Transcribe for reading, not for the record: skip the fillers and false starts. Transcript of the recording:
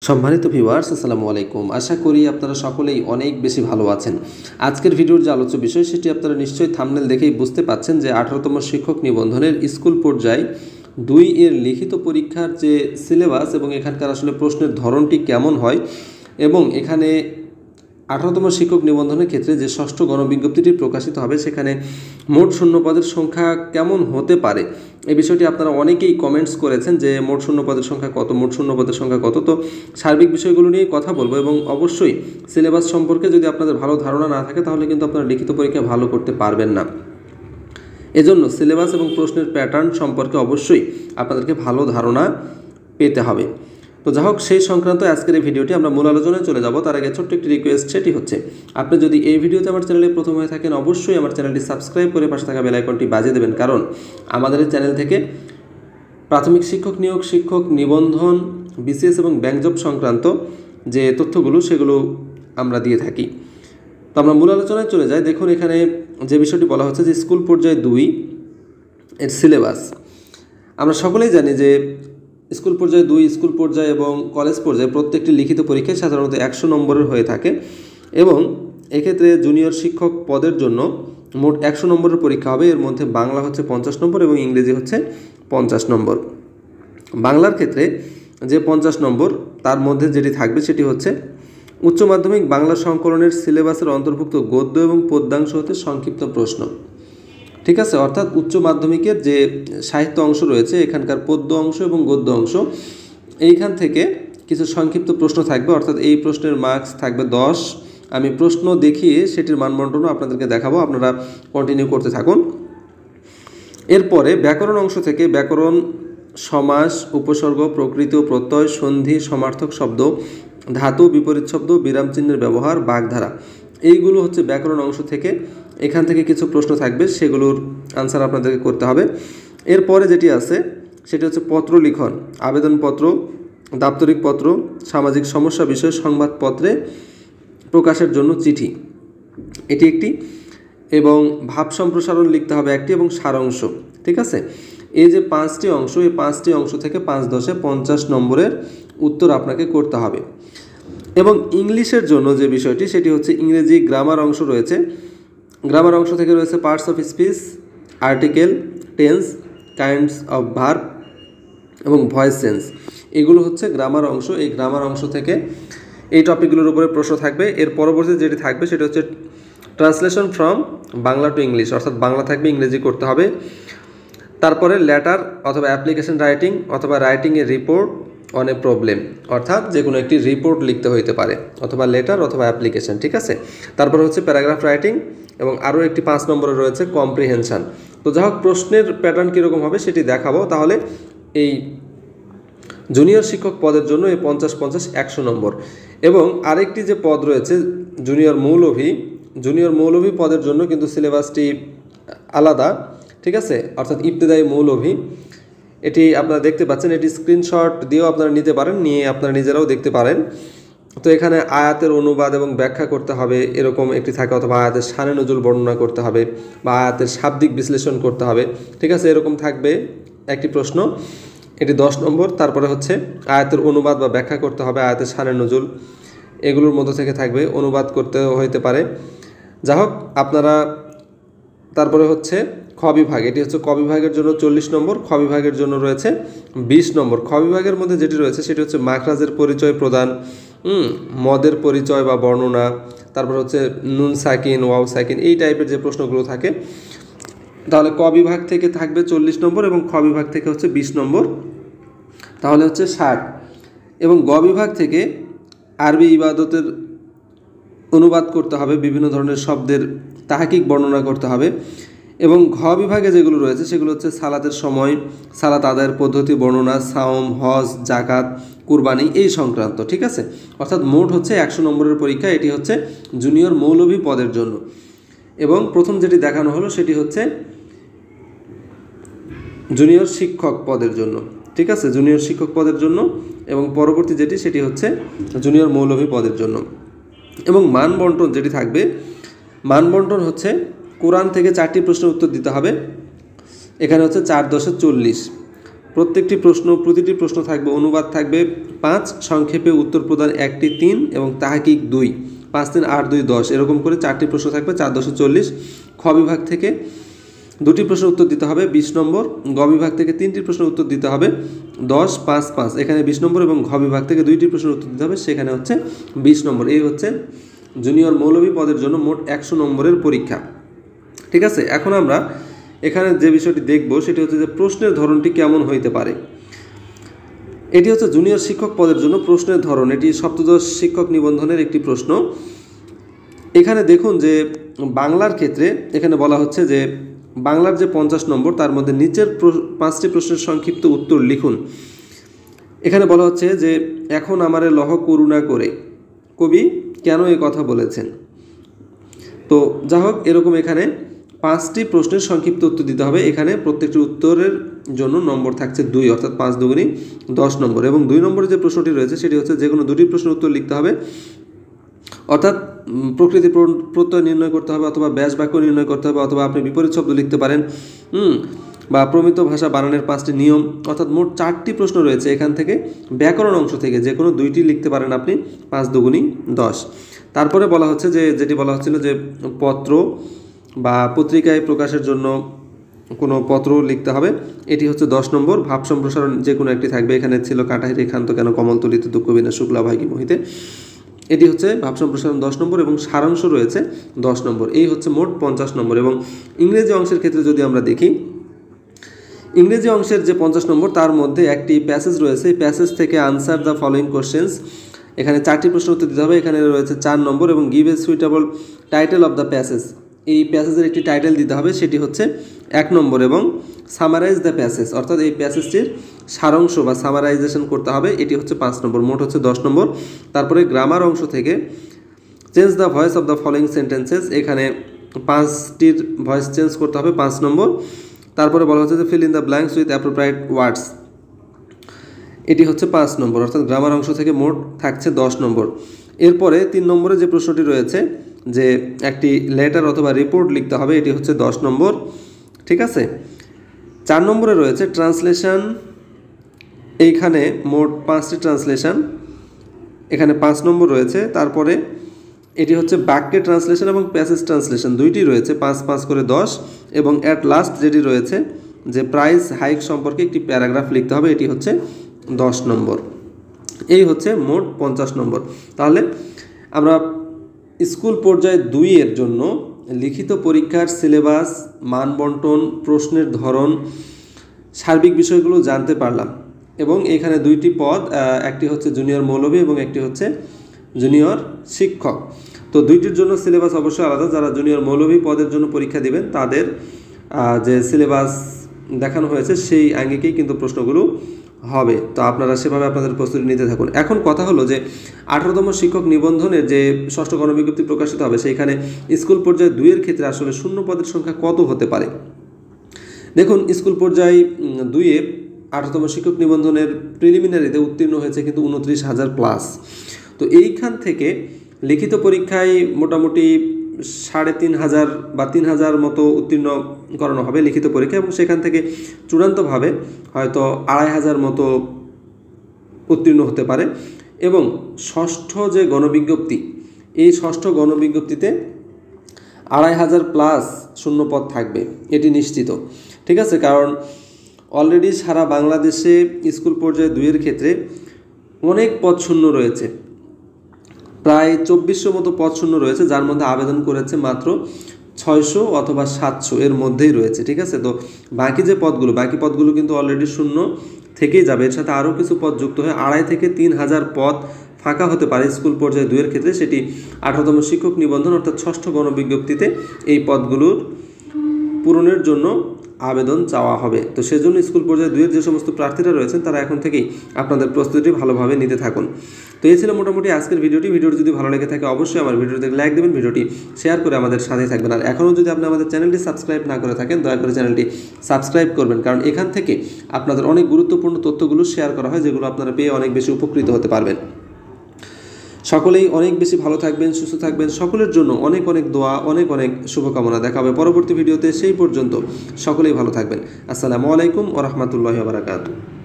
সম্মানিত ভিউয়ার্স, আসসালামু আলাইকুম। আশা করি আপনারা সকলেই অনেক বেশি ভালো আছেন। আজকের ভিডিওর যে আলোচ্য বিষয় সেটি আপনারা নিশ্চয়ই থাম্বনেল দেখেই বুঝতে পাচ্ছেন যে 18তম শিক্ষক নিবন্ধনের স্কুল পর্যায়ে 2 এর লিখিত পরীক্ষার যে সিলেবাস এবং এখানকার আসলে প্রশ্নের ধরনটি কেমন হয় এবং এখানে 18তম শিক্ষক নিবন্ধনের ক্ষেত্রে যে ষষ্ঠ গণবিজ্ঞপ্তিটি প্রকাশিত হবে সেখানে মোট শূন্যপদের সংখ্যা কেমন হতে পারে এই বিষয়টি আপনারা অনেকেই কমেন্টস করেছেন যে মোট শূন্যপদের সংখ্যা কত, মোট শূন্যপদের সংখ্যা কত। তো সার্বিক বিষয়গুলো নিয়ে কথা বলবো এবং অবশ্যই সিলেবাস সম্পর্কে যদি আপনাদের ভালো ধারণা না থাকে তাহলে কিন্তু আপনারা লিখিত পরীক্ষা ভালো করতে পারবেন না। এজন্য সিলেবাস এবং প্রশ্নের প্যাটার্ন সম্পর্কে অবশ্যই আপনাদেরকে ভালো ধারণা পেতে হবে। তো যাই হোক, সেই সংক্রান্ত আজকের এই ভিডিওটি আমরা মূল আলোচনায় চলে যাব। তার আগে ছোট্ট একটি রিকোয়েস্ট, সেটি হচ্ছে আপনি যদি এই ভিডিওতে আমার চ্যানেলে প্রথম হয়ে থাকেন অবশ্যই আমার চ্যানেলটি সাবস্ক্রাইব করে পাশে থাকা বেল আইকনটি বাজিয়ে দেবেন, কারণ আমাদের এই চ্যানেল থেকে প্রাথমিক শিক্ষক নিয়োগ, শিক্ষক নিবন্ধন, বিসিএস এবং ব্যাংক জব সংক্রান্ত যে তথ্যগুলো সেগুলো আমরা দিয়ে থাকি। তো আমরা মূল আলোচনায় চলে যাই। দেখুন, এখানে যে বিষয়টি বলা হচ্ছে যে স্কুল পর্যায়ে 2 এর সিলেবাস। আমরা সকলেই জানি যে স্কুল পর্যায়ে 2, স্কুল পর্যায়ে এবং কলেজ পর্যায়ে প্রত্যেকটি লিখিত পরীক্ষায় সাধারণত 100 নম্বরের হয়ে থাকে এবং এক্ষেত্রে জুনিয়র শিক্ষক পদের জন্য মোট 100 নম্বরের পরীক্ষা হবে। এর মধ্যে বাংলা হচ্ছে 50 নম্বর এবং ইংরেজি হচ্ছে 50 নম্বর। বাংলার ক্ষেত্রে যে 50 নম্বর তার মধ্যে যেটি থাকবে সেটি হচ্ছে উচ্চ মাধ্যমিক বাংলা সংকলনের সিলেবাসের অন্তর্ভুক্ত গদ্য এবং পদ্যাংশ হতে সংক্ষিপ্ত প্রশ্ন। ঠিক আছে, অর্থাৎ উচ্চ মাধ্যমিকের যে সাহিত্য অংশ রয়েছে এখানকার পদ্য অংশ এবং গদ্য অংশ, এইখান থেকে কিছু সংক্ষিপ্ত প্রশ্ন থাকবে, অর্থাৎ এই প্রশ্নের মার্কস থাকবে 10। আমি প্রশ্ন দেখিয়ে সেটির মানবন্টনও আপনাদেরকে দেখাবো, আপনারা কন্টিনিউ করতে থাকুন। এরপরে ব্যাকরণ অংশ থেকে ব্যাকরণ, সমাস, উপসর্গ, প্রকৃতি ও প্রত্যয়, সন্ধি, সমার্থক শব্দ, ধাতু, বিপরীত শব্দ, বিরাম চিহ্নের ব্যবহার, বাগধারা, এইগুলো হচ্ছে ব্যাকরণ অংশ থেকে। এখান থেকে কিছু প্রশ্ন থাকবে, সেগুলোর আনসার আপনাদেরকে করতে হবে। এরপরে যেটি আছে সেটি হচ্ছে পত্র লিখন, আবেদনপত্র, দাপ্তরিক পত্র, সামাজিক সমস্যা বিষয়ে সংবাদপত্রে প্রকাশের জন্য চিঠি, এটি একটি, এবং ভাব সম্প্রসারণ লিখতে হবে একটি, এবং সারাংশ। ঠিক আছে, এই যে 5টি অংশ, এই 5টি অংশ থেকে 5×10 50 নম্বরের উত্তর আপনাকে করতে হবে। এবং ইংলিশের জন্য যে বিষয়টি সেটি হচ্ছে ইংরেজি গ্রামার অংশ রয়েছে। গ্রামার অংশ থেকে রয়েছে parts of speech, article, tense, kinds of verb এবং ভয়েস চেঞ্জ, এগুলো হচ্ছে গ্রামার অংশ। এই গ্রামার অংশ থেকে এই টপিকগুলোর উপরে প্রশ্ন থাকবে। এর পরবর্তী যেটি থাকবে সেটা হচ্ছে translation from Bangla to English, অর্থাৎ বাংলা থাকবে, ইংরেজি করতে হবে। তারপরে লেটার অথবা অ্যাপ্লিকেশন রাইটিং অথবা writing A report on a problem, অর্থাৎ যে কোনো একটি রিপোর্ট লিখতে হইতে পারে, অথবা লেটার অথবা অ্যাপ্লিকেশন। ঠিক আছে, তারপর হচ্ছে প্যারাগ্রাফ রাইটিং এবং আরও একটি 5 নম্বরে রয়েছে কম্প্রিহেনশন। তো যাই হোক, প্রশ্নের প্যাটার্ন কীরকম হবে সেটি দেখাবো। তাহলে এই জুনিয়র শিক্ষক পদের জন্য এই 50-50 100 নম্বর, এবং আরেকটি যে পদ রয়েছে জুনিয়র মৌলভী পদের জন্য কিন্তু সিলেবাসটি আলাদা। ঠিক আছে, অর্থাৎ ইবতেদায়ী মৌলভী, এটি আপনারা দেখতে পাচ্ছেন, এটি স্ক্রিনশট দিয়েও আপনারা নিতে পারেন, নিয়ে আপনারা নিজেরাও দেখতে পারেন। তো এখানে আয়াতের অনুবাদ এবং ব্যাখ্যা করতে হবে এরকম একটি থাকে, অথবা আয়াতের শানে নজুল বর্ণনা করতে হবে বা আয়াতের শাব্দিক বিশ্লেষণ করতে হবে। ঠিক আছে, এরকম থাকবে একটি প্রশ্ন, এটি 10 নম্বর। তারপরে হচ্ছে আয়াতের অনুবাদ বা ব্যাখ্যা করতে হবে, আয়াতের শানে নজুল, এগুলোর মধ্য থেকে থাকবে, অনুবাদ করতে হইতে পারে। যা হোক, আপনারা তারপরে হচ্ছে খ বিভাগ, এটি হচ্ছে ক বিভাগের জন্য 40 নম্বর, খ বিভাগের জন্য রয়েছে 20 নম্বর। খ বিভাগের মধ্যে যেটি রয়েছে সেটি হচ্ছে মাখরাজের পরিচয় প্রদান, মদের পরিচয় বা বর্ণনা, তারপর হচ্ছে নুন সাকিন, ওয়াও সাকিন, এই টাইপের যে প্রশ্নগুলো থাকে। তাহলে ক বিভাগ থেকে থাকবে 40 নম্বর এবং খ বিভাগ থেকে হচ্ছে 20 নম্বর, তাহলে হচ্ছে 60। এবং গ বিভাগ থেকে আরবি ইবাদতের অনুবাদ করতে হবে, বিভিন্ন ধরনের শব্দের তাহাকিক বর্ণনা করতে হবে। এবং ঘ বিভাগে যেগুলো রয়েছে সেগুলো হচ্ছে সালাতের সময়, সালাত আদায়ের পদ্ধতি বর্ণনা, সাওম, হজ, জাকাত, কুরবানি, এই সংক্রান্ত। ঠিক আছে, অর্থাৎ মোট হচ্ছে 100 নম্বরের পরীক্ষা। এটি হচ্ছে জুনিয়র মৌলভী পদের জন্য। এবং প্রথম যেটি দেখানো হলো সেটি হচ্ছে জুনিয়র শিক্ষক পদের জন্য। ঠিক আছে, জুনিয়র শিক্ষক পদের জন্য, এবং পরবর্তী যেটি সেটি হচ্ছে জুনিয়র মৌলভী পদের জন্য। এবং মানবন্টন যেটি থাকবে, মানবন্টন হচ্ছে কোরআন থেকে 4টি প্রশ্নের উত্তর দিতে হবে। এখানে হচ্ছে 4×10 40। প্রতিটি প্রশ্ন থাকবে, অনুবাদ থাকবে 5, সংক্ষেপে উত্তর প্রদান 1টি 3 এবং তাহাকিক 2, 5 3 8 2 10, এরকম করে 4টি প্রশ্ন থাকবে, 4 10 40। খ বিভাগ থেকে 2টি প্রশ্নের উত্তর দিতে হবে 20 নম্বর, গ বিভাগ থেকে 3টি প্রশ্নের উত্তর দিতে হবে 10 5 5, এখানে 20 নম্বর, এবং ঘ বিভাগ থেকে 2টি প্রশ্নের উত্তর দিতে হবে, সেখানে হচ্ছে 20 নম্বর। এই হচ্ছে জুনিয়র মৌলভী পদের জন্য মোট 100 নম্বরের পরীক্ষা। ঠিক আছে, এখন আমরা এখানে যে বিষয়টি দেখব সেটি হচ্ছে যে প্রশ্নের ধরনটি কেমন হইতে পারে। এটি হচ্ছে জুনিয়র শিক্ষক পদের জন্য প্রশ্নের ধরন, এটি সপ্তদশ শিক্ষক নিবন্ধনের একটি প্রশ্ন। এখানে দেখুন যে বাংলার ক্ষেত্রে এখানে বলা হচ্ছে যে বাংলার যে 50 নম্বর তার মধ্যে নিচের 5টি প্রশ্নের সংক্ষিপ্ত উত্তর লিখুন। এখানে বলা হচ্ছে যে এখন আমারে লহ করুণা করে কবি কেন এই কথা বলেছেন। তো যা হোক, এরকম এখানে 5টি প্রশ্নের সংক্ষিপ্ত উত্তর দিতে হবে। এখানে প্রত্যেকটি উত্তরের জন্য নম্বর থাকছে 2, অর্থাৎ 5 দুগুণী 10 নম্বর। এবং 2 নম্বরে যে প্রশ্নটি রয়েছে সেটি হচ্ছে যে কোনো 2টি প্রশ্নের উত্তর লিখতে হবে, অর্থাৎ প্রকৃতি প্রত্যয় নির্ণয় করতে হবে, অথবা ব্যাস বাক্য নির্ণয় করতে হবে, অথবা আপনি বিপরীত শব্দ লিখতে পারেন, বা প্রমিত ভাষা বানানের 5টি নিয়ম, অর্থাৎ মোট 4টি প্রশ্ন রয়েছে। এখান থেকে ব্যাকরণ অংশ থেকে যে কোনো 2টি লিখতে পারেন আপনি, 5 দুগুণী 10। তারপরে বলা হচ্ছে যে যেটি বলা হচ্ছিল যে পত্র বা পত্রিকায় প্রকাশের জন্য কোনো পত্র লিখতে হবে, এটি হচ্ছে 10 নম্বর। ভাব সম্প্রসারণ যে কোনো একটি থাকবে, এখানে ছিল কাটাই রেখান্ত কেন কমলতলিতে দুঃখ বিনা শুক্লা ভাগী মোহিতে, এটি হচ্ছে ভাব সম্প্রসারণ 10 নম্বর, এবং সারাংশ রয়েছে 10 নম্বর। এই হচ্ছে মোট 50 নম্বর। এবং ইংরেজি অংশের ক্ষেত্রে যদি আমরা দেখি, ইংরেজি অংশের যে 50 নম্বর তার মধ্যে একটি প্যাসেজ রয়েছে, এই প্যাসেজ থেকে আনসার দ্য ফলোয়িং কোশ্চেন্স, এখানে 4টি প্রশ্ন উত্তর দিতে হবে। এখানে রয়েছে 4 নম্বর, এবং give a suitable title of the passage, এই প্যাসেজের একটি টাইটেল দিতে হবে, সেটি হচ্ছে 1 নম্বর। এবং সামারাইজ দ্য প্যাসেজ, অর্থাৎ এই প্যাসেজটির সারাংশ বা সামারাইজেশন করতে হবে, এটি হচ্ছে 5 নম্বর। মোট হচ্ছে 10 নম্বর। তারপরে গ্রামার অংশ থেকে change the voice of the following sentences, এখানে 5টির ভয়েস চেঞ্জ করতে হবে, 5 নম্বর। তারপরে বলা হচ্ছে যে fill in the blanks with appropriate words, এটি হচ্ছে 5 নম্বর, অর্থাৎ গ্রামার অংশ থেকে মোট থাকছে 10 নম্বর। এরপরে 3 নম্বরে যে প্রশ্নটি রয়েছে যে একটি লেটার অথবা রিপোর্ট লিখতে হবে, এটি হচ্ছে 10 নম্বর। ঠিক আছে, 4 নম্বরে রয়েছে ট্রান্সলেশন, এইখানে মোট 5টি ট্রান্সলেশন, এখানে 5 নম্বর রয়েছে। তারপরে এটি হচ্ছে বাক্যের ট্রান্সলেশন এবং প্যাসেজ ট্রান্সলেশন, 2টি রয়েছে, 5 5 করে 10। এবং অ্যাট লাস্ট যেটি রয়েছে যে প্রাইস হাইক সম্পর্কে একটি প্যারাগ্রাফ লিখতে হবে, এটি হচ্ছে 10 নম্বর। এই হচ্ছে মোট 50 নম্বর। তাহলে আমরা স্কুল পর্যায়ে 2 এর জন্য লিখিত পরীক্ষার সিলেবাস, মানবন্টন, প্রশ্নের ধরন, সার্বিক বিষয়গুলো জানতে পারলাম। এবং এখানে 2টি পদ, একটি হচ্ছে জুনিয়র মৌলভী এবং একটি হচ্ছে জুনিয়র শিক্ষক। তো 2টির জন্য সিলেবাস অবশ্যই আলাদা। যারা জুনিয়র মৌলভী পদের জন্য পরীক্ষা দিবেন তাদের যে সিলেবাস দেখানো হয়েছে সেই আঙ্গিকেই কিন্তু প্রশ্নগুলো হবে। তো আপনারা সেভাবে আপনাদের প্রস্তুতি নিতে থাকুন। এখন কথা হলো যে 18তম শিক্ষক নিবন্ধনের যে 6ষ্ঠ গণবিজ্ঞপ্তি প্রকাশিত হবে, সেইখানে স্কুল পর্যায়ে 2 এর ক্ষেত্রে আসলে শূন্য পদের সংখ্যা কত হতে পারে। দেখুন, স্কুল পর্যায়ে 2 এ 18তম শিক্ষক নিবন্ধনের প্রিলিমিনারিতে উত্তীর্ণ হয়েছে কিন্তু 29,000 প্লাস। তো এইখান থেকে লিখিত পরীক্ষায় মোটামুটি 3,500 বা 3,000 মতো উত্তীর্ণ করানো হবে লিখিত পরীক্ষা, এবং সেখান থেকে চূড়ান্তভাবে হয়তো 2,500 মতো উত্তীর্ণ হতে পারে। এবং 6ষ্ঠ যে গণবিজ্ঞপ্তি, এই 6ষ্ঠ গণবিজ্ঞপ্তিতে 2,500 প্লাস শূন্যপদ থাকবে, এটি নিশ্চিত। ঠিক আছে, কারণ অলরেডি সারা বাংলাদেশে স্কুল পর্যায়ে 2 এর ক্ষেত্রে অনেক পদ শূন্য রয়েছে, প্রায় 2400 মতো পদ শূন্য রয়েছে, যার মধ্যে আবেদন করেছে মাত্র 600 অথবা 700 এর মধ্যেই রয়েছে। ঠিক আছে, তো বাকি পদগুলো কিন্তু অলরেডি শূন্য থেকেই যাবে। এর সাথে আরও কিছু পদ যুক্ত হয়ে 2,500 থেকে 3,000 পদ ফাঁকা হতে পারে স্কুল পর্যায়ে 2 এর ক্ষেত্রে। সেটি 18তম শিক্ষক নিবন্ধন অর্থাৎ 6ষ্ঠ গণবিজ্ঞপ্তিতে এই পদগুলোর পূরণের জন্য আবেদন চাওয়া হবে। তো সেজন্য স্কুল পর্যায়ে 2 এর যে সমস্ত প্রার্থীরা রয়েছেন তারা এখন থেকেই আপনাদের প্রস্তুতি ভালোভাবে নিতে থাকুন। তো এই ছিল মোটামুটি আজকের ভিডিওটি। যদি ভালো লেগে থাকে অবশ্যই আমার ভিডিওতে লাইক দেবেন, ভিডিওটি শেয়ার করে আমাদের সাথেই থাকবেন। আর এখনও যদি আপনি আমাদের চ্যানেলটি সাবস্ক্রাইব না করে থাকেন, দয়া করে চ্যানেলটি সাবস্ক্রাইব করবেন, কারণ এখান থেকে আপনাদের অনেক গুরুত্বপূর্ণ তথ্যগুলো শেয়ার করা হয়, যেগুলো আপনারা পেয়ে অনেক বেশি উপকৃত হতে পারবেন। সকলেই অনেক বেশি ভালো থাকবেন, সুস্থ থাকবেন। সকলের জন্য অনেক অনেক দোয়া, অনেক অনেক শুভকামনা। দেখা হবে পরবর্তী ভিডিওতে। সেই পর্যন্ত সকলেই ভালো থাকবেন। আসসালামু আলাইকুম ওয়া রাহমাতুল্লাহি ওয়া বারাকাতুহু।